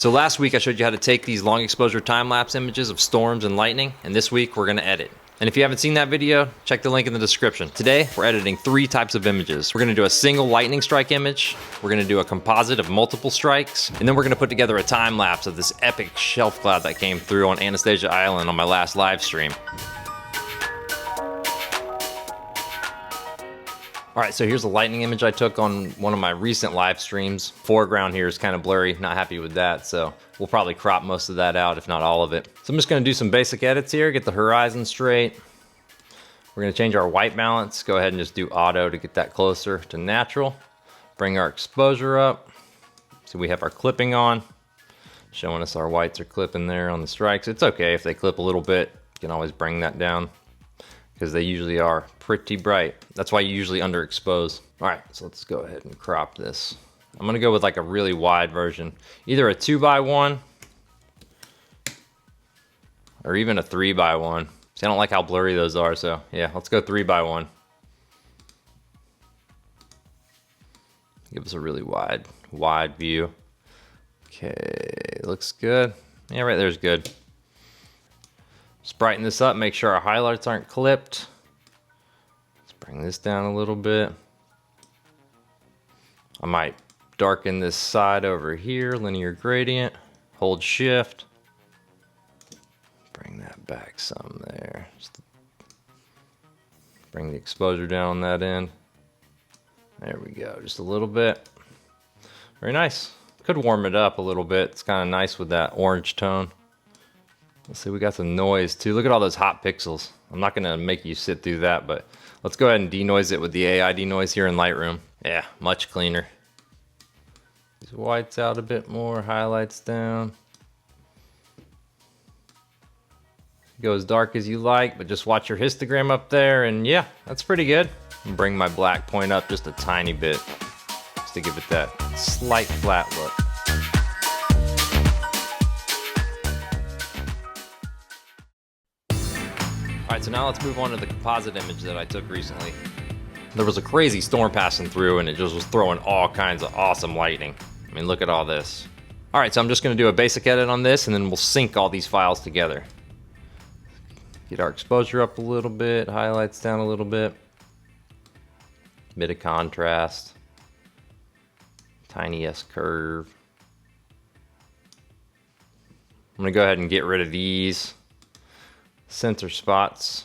So last week I showed you how to take these long exposure time-lapse images of storms and lightning, and this week we're gonna edit. And if you haven't seen that video, check the link in the description. Today, we're editing 3 types of images. We're gonna do a single lightning strike image, we're gonna do a composite of multiple strikes, and then we're gonna put together a time-lapse of this epic shelf cloud that came through on Anastasia Island on my last live stream. All right, so here's a lightning image I took on one of my recent live streams. Foreground here is kind of blurry, not happy with that, so we'll probably crop most of that out, if not all of it. So I'm just gonna do some basic edits here, get the horizon straight. We're gonna change our white balance, go ahead and just do auto to get that closer to natural. Bring our exposure up. So we have our clipping on, showing us our whites are clipping there on the strikes. It's okay if they clip a little bit, you can always bring that down, because they usually are pretty bright. That's why you usually underexpose. All right, so let's go ahead and crop this. I'm gonna go with like a really wide version, either a 2x1 or even a 3x1. See, I don't like how blurry those are, so yeah, let's go 3x1. Give us a really wide view. Okay, looks good. Yeah, right there's good. Just brighten this up, make sure our highlights aren't clipped. Let's bring this down a little bit. I might darken this side over here, linear gradient, hold shift. Bring that back some there. Just bring the exposure down on that end. There we go, just a little bit. Very nice. Could warm it up a little bit. It's kind of nice with that orange tone. Let's see, we got some noise too. Look at all those hot pixels. I'm not gonna make you sit through that, but let's go ahead and denoise it with the AI denoise here in Lightroom. Yeah, much cleaner. These whites out a bit more, highlights down. Go as dark as you like, but just watch your histogram up there, and yeah, that's pretty good. And bring my black point up just a tiny bit, just to give it that slight flat look. All right, so now let's move on to the composite image that I took recently. There was a crazy storm passing through and it just was throwing all kinds of awesome lightning. I mean, look at all this. All right, so I'm just gonna do a basic edit on this and then we'll sync all these files together. Get our exposure up a little bit, highlights down a little bit. Bit of contrast. Tiny S curve. I'm gonna go ahead and get rid of these center spots.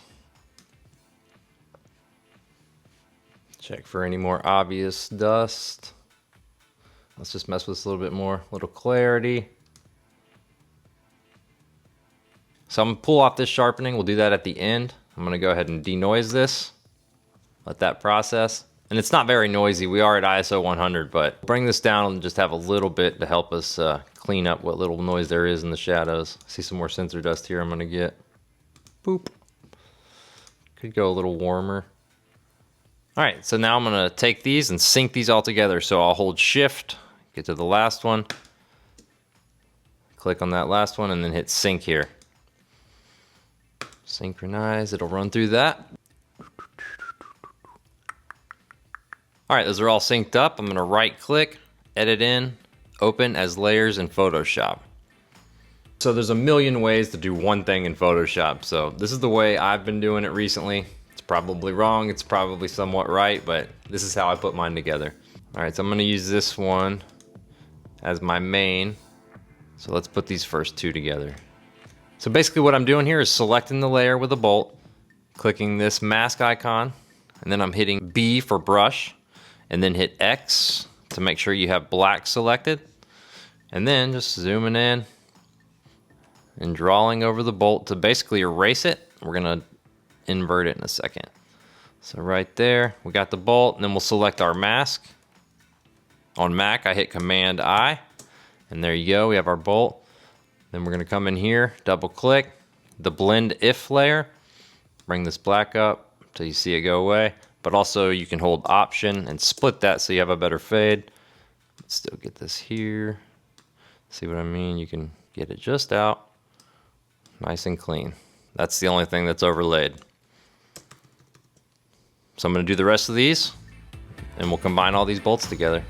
Check for any more obvious dust. Let's just mess with this a little bit more, a little clarity. So I'm gonna pull off this sharpening, we'll do that at the end. I'm gonna go ahead and denoise this, let that process. And it's not very noisy, we are at ISO 100, but bring this down and just have a little bit to help us clean up what little noise there is in the shadows. See some more sensor dust here I'm gonna get. Boop. Could go a little warmer. All right, so now I'm gonna take these and sync these all together. So I'll hold shift, get to the last one, click on that last one, and then hit sync here. Synchronize, it'll run through that. All right, those are all synced up. I'm gonna right click, edit in, open as layers in Photoshop. So there's a million ways to do one thing in Photoshop. So this is the way I've been doing it recently. It's probably wrong, it's probably somewhat right, but this is how I put mine together. All right, so I'm gonna use this one as my main. So let's put these first 2 together. So basically what I'm doing here is selecting the layer with a bolt, clicking this mask icon, and then I'm hitting B for brush, and then hit X to make sure you have black selected. And then just zooming in and drawing over the bolt to basically erase it. We're gonna invert it in a second. So right there, we got the bolt, and then we'll select our mask. On Mac, I hit Command I, and there you go, we have our bolt. Then we're gonna come in here, double click, the blend if layer, bring this black up till you see it go away, but also you can hold Option and split that so you have a better fade. Let's still get this here. See what I mean? You can get it just out, nice and clean. That's the only thing that's overlaid. So I'm gonna do the rest of these, and we'll combine all these bolts together.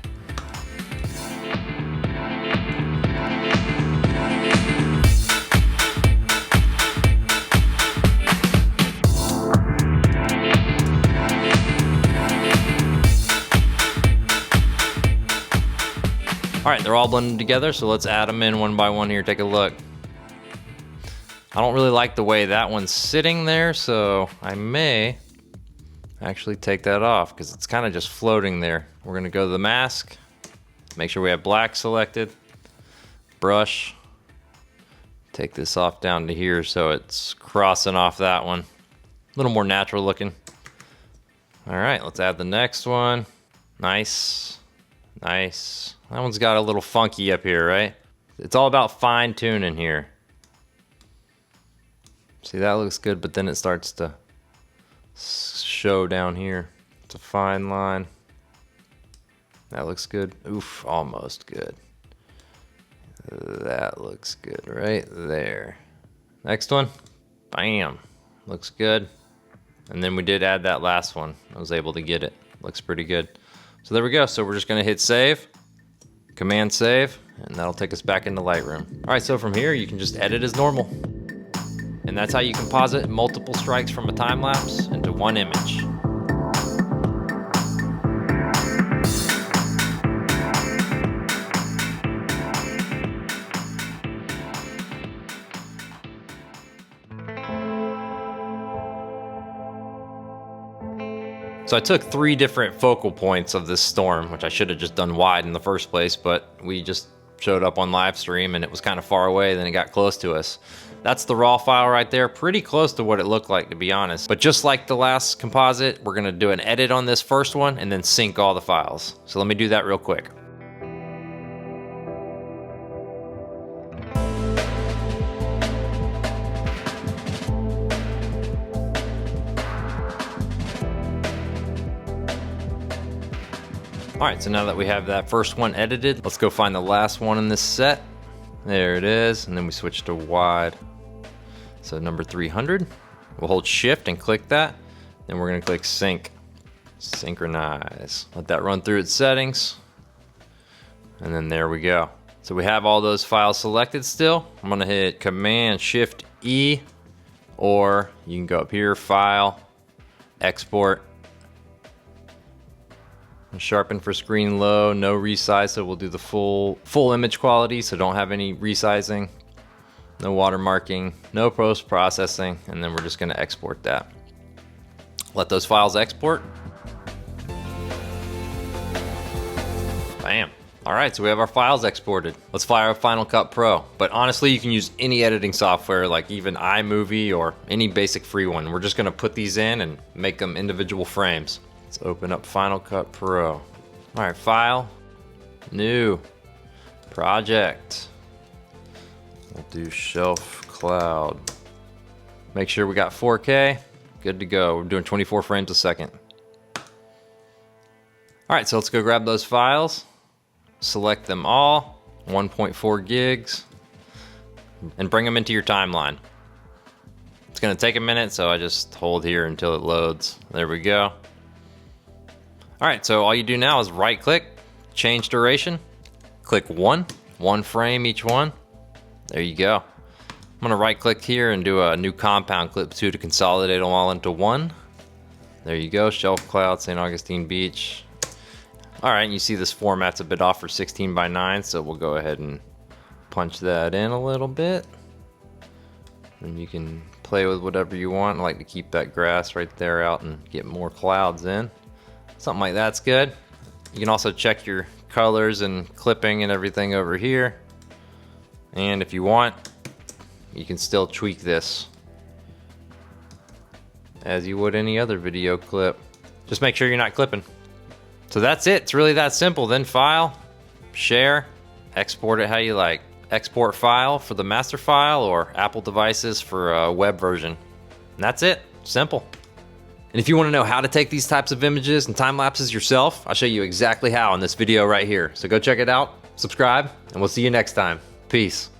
All right, they're all blended together, so let's add them in one by one here. Take a look. I don't really like the way that one's sitting there, so I may actually take that off because it's kind of just floating there. We're gonna go to the mask, make sure we have black selected, brush, take this off down to here so it's crossing off that one. A little more natural looking. All right, let's add the next one. Nice, nice. That one's got a little funky up here, right? It's all about fine tuning here. See, that looks good, but then it starts to show down here. It's a fine line. That looks good. Oof, almost good. That looks good right there. Next one. Bam. Looks good. And then we did add that last one. I was able to get it. Looks pretty good. So there we go. So we're just going to hit save. Command save. And that'll take us back into Lightroom. All right, so from here, you can just edit as normal. And that's how you composite multiple strikes from a time lapse into one image. So I took 3 different focal points of this storm, which I should have just done wide in the first place, but we just showed up on live stream and it was kind of far away, then it got close to us. That's the raw file right there, pretty close to what it looked like, to be honest. But just like the last composite, we're gonna do an edit on this first one and then sync all the files. So let me do that real quick. All right, so now that we have that first one edited, let's go find the last one in this set. There it is, and then we switch to wide. So number 300, we'll hold shift and click that. Then we're gonna click sync, synchronize. Let that run through its settings. And then there we go. So we have all those files selected still. I'm gonna hit Command Shift E, or you can go up here, File, Export. Sharpen for screen low, no resize, so we'll do the full image quality, so don't have any resizing, no watermarking, no post-processing, and then we're just gonna export that. Let those files export. Bam. All right, so we have our files exported. Let's fire up Final Cut Pro. But honestly, you can use any editing software, like even iMovie or any basic free one. We're just gonna put these in and make them individual frames. Let's open up Final Cut Pro. All right, File, New, Project. We'll do Shelf Cloud. Make sure we got 4K. Good to go. We're doing 24 frames a second. All right, so let's go grab those files. Select them all, 1.4 gigs, and bring them into your timeline. It's gonna take a minute, so I just hold here until it loads. There we go. All right, so all you do now is right click, change duration, click one frame each one. There you go. I'm gonna right click here and do a new compound clip too to consolidate them all into one. There you go, Shelf Cloud, St. Augustine Beach. All right, you see this format's a bit off for 16 by 9, so we'll go ahead and punch that in a little bit. And you can play with whatever you want. I like to keep that grass right there out and get more clouds in. Something like that's good. You can also check your colors and clipping and everything over here. And if you want, you can still tweak this as you would any other video clip. Just make sure you're not clipping. So that's it. It's really that simple. Then File, Share, export it how you like. Export file for the master file or Apple devices for a web version. And that's it. Simple. And if you want to know how to take these types of images and time lapses yourself, I'll show you exactly how in this video right here. So go check it out, subscribe, and we'll see you next time. Peace.